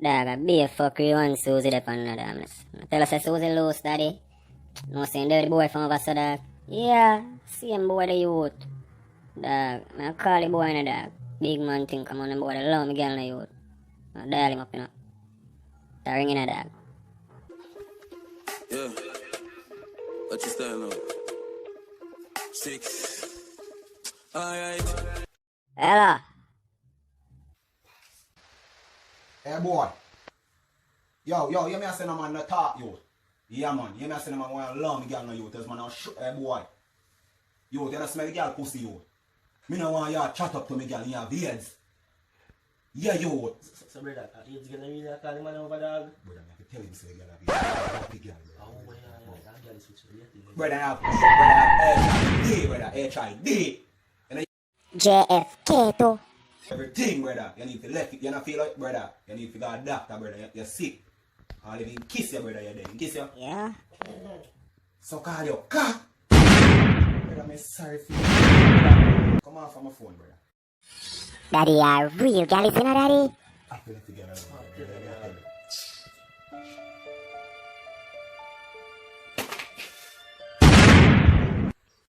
Dog, I be a fuckery one Susie up on another. Tell us a Susie loose, daddy. No saying dirty boy from over so dog. Yeah, same boy the youth. Dog, I call the boy in the dog. Big man think come on the boy, the love me girl in the youth. I dial him up, you know. The ring in the dog. Yeah. What you stand on? 6. Alright. Hello. Hey boy. Yo, you me a say no man no talk you. Yeah man, you me a say no man want to love me girl no you. Tell man now hey boy. You don't smell the girl pussy you. Me no want you chat up to me girl in your beards. Yeah you. So brother, he's gonna really call him man over dog. Brother, I have to tell him say the girl a beard. Oh boy, that girl is switch related. Brother, I have brother, HID. JFK too. Everything, brother. You need to left it. You don't feel like, brother. You need to go to the doctor, brother. You're sick. I'll even kiss you, brother. You're dead. Kiss you. Yeah. So call your cock. Brother, I'm sorry for you. Come on from my phone, brother. Daddy, are real gal is in a daddy. I feel like to get out of